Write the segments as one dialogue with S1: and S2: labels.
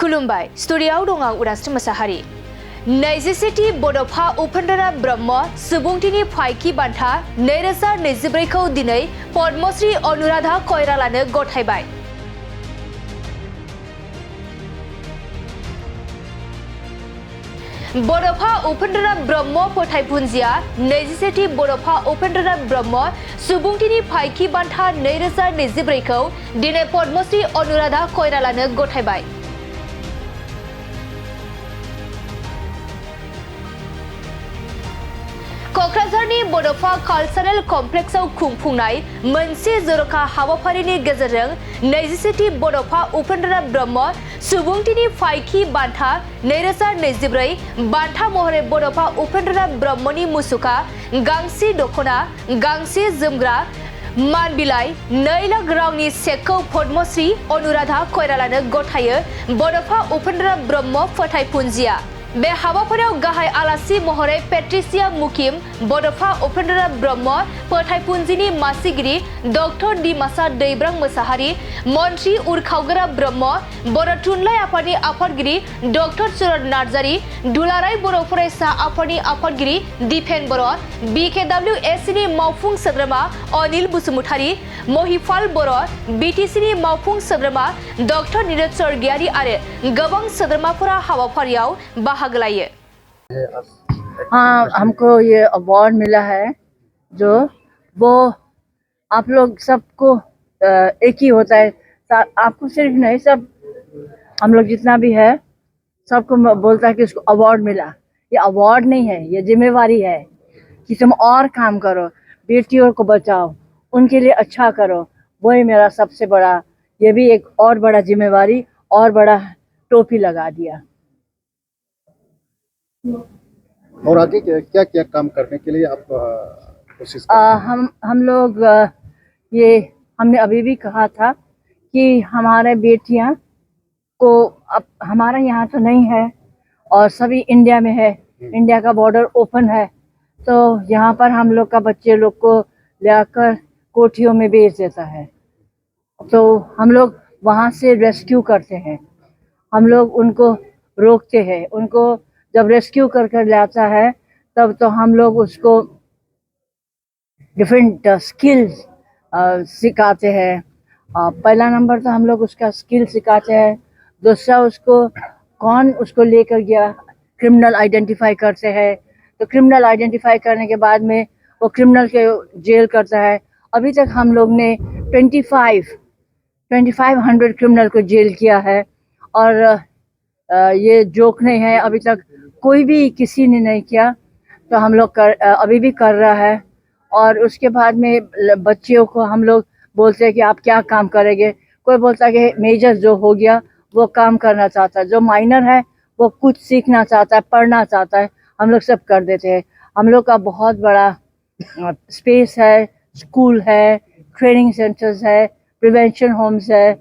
S1: खुलुमबाय स्टुडियाव दं आं उदांस्रि मोसाहारि। नैजिसेथि बड'फा उपेन्द्र ब्रह्म सुबुंथिनि फायखि बान्था 2024 खौ दिनै पद्मश्री अनुराधा कइरालानो गथायबाय। बड'फा उपेन्द्र ब्रह्म फोथायफुंजिया 27थि बड'फा उपेन्द्र ब्रह्म सुबुंथिनि फायखि बान्था 2024 खौ दिनै पद्मश्री अनुराधा कइरालानो गथायबाय। क'क्राझारनि बड'फा कालचारेल कमप्लेक्सआव खुंफुंनाय मोनसे जर'खा हाबाफारिनि गेजेरजों 27थि बड'फा उपेन्द्र ब्रह्म सुबुंथिनि फायखि बान्था 2024 बान्था महरै बड'फा उपेन्द्र ब्रह्मनि मुसुखा गांसे दख'ना गांसे जोमग्रा मान बिलाइ 2 लाख रांनि चेकखौ पद्मश्री अनुराधा कइरालानो गथायो बड'फा उपेन्द्र ब्रह्म फोथायफुंजिया। बे हाबाफारियाव गाहाय आलासि महरै पेट्रिसिया मुकिम बड'फा उपेन्द्र ब्रह्म फोथायफुंजिनि मासिगिरि डक्टर दिमासा दैब्रां मोसाहारि मन्त्रि उरखावगोरा ब्रह्म बर' थुनलाइ आफादनि आफादगिरि डक्टर सुरत नार्जारि दुलाराय बर' फरायसा आफादनि आफादगिरि दिपेन बर' BKWSनि मावफुं सोद्रोमा अनिल बसुमतारी महिपाल बर' BTCनि मावफुं सोद्रोमा डक्टर नीरज स्वर्गियारि आरो गोबां सोद्रोमाफोरा हाबाफारियाव बाहागो लायो।
S2: हाँ, हमको ये अवार्ड मिला है जो वो आप लोग सबको एक ही होता है, आपको सिर्फ नहीं सब हम लोग जितना भी है सबको बोलता है कि उसको अवार्ड मिला। ये अवार्ड नहीं है, ये जिम्मेवारी है कि तुम और काम करो, बेटियों को बचाओ, उनके लिए अच्छा करो। वही मेरा सबसे बड़ा, ये भी एक और बड़ा जिम्मेवारी और बड़ा टोपी लगा दिया।
S3: और आगे क्या क्या काम करने के लिए आप कोशिश
S2: हम लोग ये हमने अभी भी कहा था कि हमारे बेटियां को अब हमारा यहाँ तो नहीं है और सभी इंडिया में है, इंडिया का बॉर्डर ओपन है, तो यहाँ पर हम लोग का बच्चे लोग को लाकर कोठियों में बेच देता है, तो हम लोग वहाँ से रेस्क्यू करते हैं, हम लोग उनको रोकते हैं। उनको जब रेस्क्यू कर लाता है तब तो हम लोग उसको डिफरेंट स्किल्स सिखाते हैं। पहला नंबर तो हम लोग उसका स्किल सिखाते हैं, दूसरा उसको कौन उसको लेकर गया क्रिमिनल आइडेंटिफाई करते हैं, तो क्रिमिनल आइडेंटिफाई करने के बाद में वो क्रिमिनल के जेल करता है। अभी तक हम लोग ने 2500 क्रिमिनल को जेल किया है और ये जोक नहीं है, अभी तक कोई भी किसी ने नहीं किया, तो हम लोग अभी भी कर रहा है। और उसके बाद में बच्चियों को हम लोग बोलते हैं कि आप क्या काम करेंगे, कोई बोलता है कि मेजर जो हो गया वो काम करना चाहता है, जो माइनर है वो कुछ सीखना चाहता है, पढ़ना चाहता है, हम लोग सब कर देते हैं। हम लोग का बहुत बड़ा स्पेस है, स्कूल है, ट्रेनिंग सेंटर्स है, प्रिवेंशन होम्स है,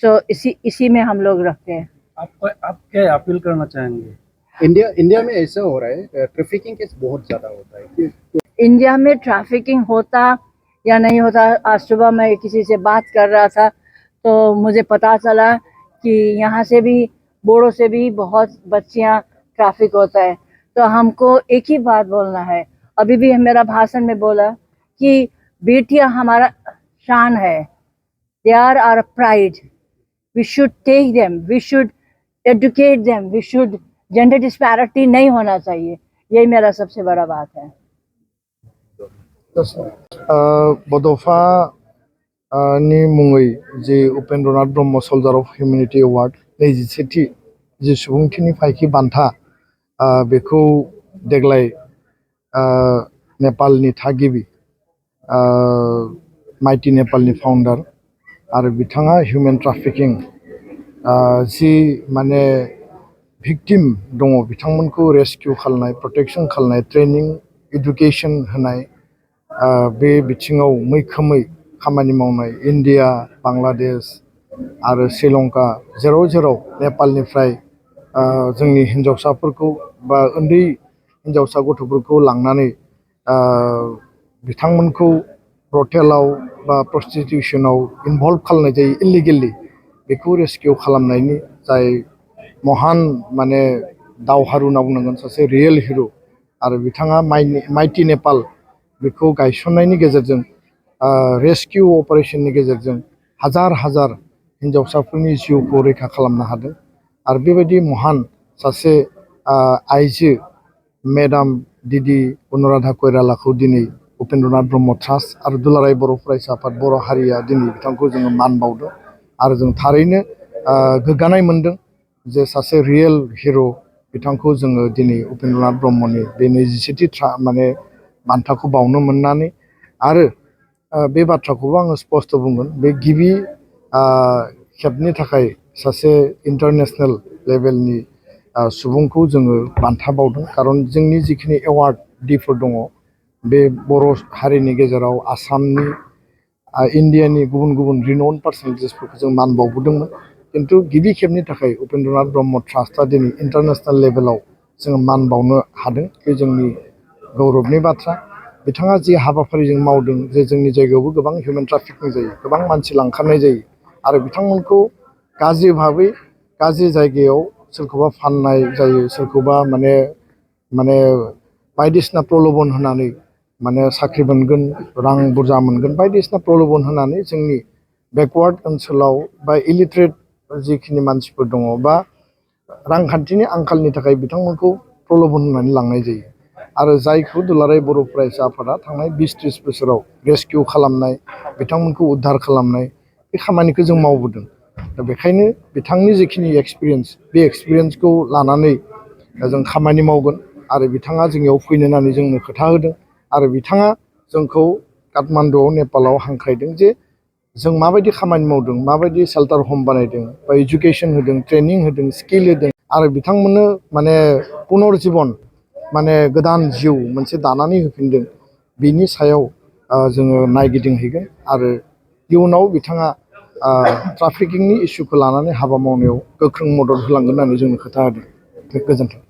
S2: सो इसी में हम लोग रखते हैं।
S4: आप क्या अपील करना चाहेंगे?
S3: इंडिया में ऐसा हो रहा है, ट्रैफिकिंग केस बहुत ज़्यादा होता है।
S2: इंडिया में ट्रैफिकिंग होता या नहीं होता, आज सुबह मैं किसी से बात कर रहा था तो मुझे पता चला कि यहाँ से भी बोड़ो से भी बहुत बच्चियाँ ट्रैफिक होता है। तो हमको एक ही बात बोलना है, अभी भी मेरा भाषण में बोला कि बेटियाँ हमारा शान है, they are our pride, we should take them, we should educate them, we should, gender disparity नहीं होना चाहिए, यही मेरा सबसे बड़ा बात है।
S5: बड'फा नि मुङै जे उपेन्द्रनाथ ब्रह्म सल्जार अफ हिउमेनिटी एवार्ड 27थि जे सुबुंथिनि फायखि बान्था बेखौ देग्लाय नेपालनि थागिबि माइटि नेपालनि फाउन्डार आरो बिथाङा हिउमेन ट्राफिकिं जि माने भिक्टिम दङ बिथांमोनखौ रेस्किउ खालामनाय, प्रटेक्शन खालामनाय, ट्रेनिं एडुकेशन होनाय बे बिथिङाव मैखोमै खामानि मावनाय इन्डिया, बांलादेश आरो श्रीलंका जेराव जेराव नेपालनिफ्राय जोंनि हिन्जावसाफोरखौ बा उन्दै हिन्जावसा गथ'फोरखौ लांनानै बिथांमोनखौ ब्रथेलाव बा प्रस्टिटिउशनाव इनभल्व खालामनाय जायो इलिगेलि, बेखौ रेस्किउ खालामनायनि जाय महान माने दावहारु होनना बुंनांगोन सासे रियेल हिर' आरो बिथाङा माइटि नेपाल बेखौ गायसननायनि गेजेरजों रेस्किउ अपारेशननि गेजेरजों हाजार हाजार हिन्जावसाफोरनि जिउखौ रैखा खालामनो हादों आरो बेबायदि महान सासे आइजो मेडाम दिदि अनुराधा कइरालाखौ दिनै उपेन्द्रनाथ ब्रह्म ट्रास्ट आरो दुलाराय बर' फरायसा आफाद बर' हारिया दिनै बिथांखौ जोङो मान बावदों आरो जों थारैनो गोग्गानाय मोनदों जे सासे रियेल हिर' बिथांखौ जोङो दिनै उपेन्द्रनाथ ब्रह्मनि बे 27थि माने बान्थाखौ बावनो मोननानै आरो बे बाथ्राखौबो आङो स्पष्ट बुंगोन बे गिबि खेबनि थाखाय सासे इन्टारनेशनेल लेभेलनि सुबुंखौ जोङो बान्था बावदों खारन जोंनि जिखिनि एवार्ड डिफोर दङ बे बर' हारिनि गेजेराव आसामनि इन्डियानि गुबुन गुबुन रिनाउन पार्सनेलिटिसफोरखौ जों मान बावबोदोंमोन किन्तु गिबि खेबनि थाखाय उपेन्द्रनाथ ब्रह्म ट्रास्टआ दिनै इन्टारनेशनेल लेभेलाव जोङो मान बावनो हादों बे जोंनि गौरबनि बाथ्रा बिथाङा जि हाबाफारिजों मावदों जे जोंनि जायगायावबो गोबां हिउमेन ट्राफिकिं जायो गोबां मानसि लांखारनाय जायो आरो बिथांमोनखौ गाज्रि भाबै गाज्रि जायगायाव सोरखौबा फाननाय जायो सोरखौबा माने बायदिसिना प्रलोभन होनानै माने साख्रि मोनगोन रां बुरजा मोनगोन बायदिसिना प्रलोभन होनानै जोंनि बेकवार्ड ओनसोलाव बा इलिट्रेट जिखिनि मानसिफोर दङ बा रांखान्थिनि आंखालनि थाखाय बिथांमोनखौ प्रलोभन होनानै लांनाय जायो आरो जायखौ दुलाराय बर' फरायसा आफादा थांनाय 20-30 बोसोराव रेस्किउ खालामनाय बिथांमोनखौ उद्धार खालामनाय बे खामानिखौ जों मावबोदों दा बेखायनो बिथांनि जिखिनि एक्सपिरियेन्स बे एक्सपिरियेन्सखौ लानानै जों खामानि मावगोन आरो बिथाङा जोंनियाव फैनो होननानै जोंनो खोथा होदों आरो बिथाङा जोंखौ काठमान्डुआव नेपालाव हांख्रायदों जे जों माबायदि खामानि मावदों माबायदि शेल्टार हम बानायदों बा एजुकेशन होदों ट्रेनिं होदों स्किल होदों आरो बिथांमोननो माने पुनर्जीबन माने गोदान जिउ मोनसे दानानै होफिनदों बिनि सायाव जोङो नायगिदिंहैगोन आरो इयुनाव बिथाङा ट्राफिकिंनि इस्युखौ लानानै हाबा मावनायाव गोख्रों मदद होलांगोन होननानै जोंनो खोथा होदों गोजोन्थों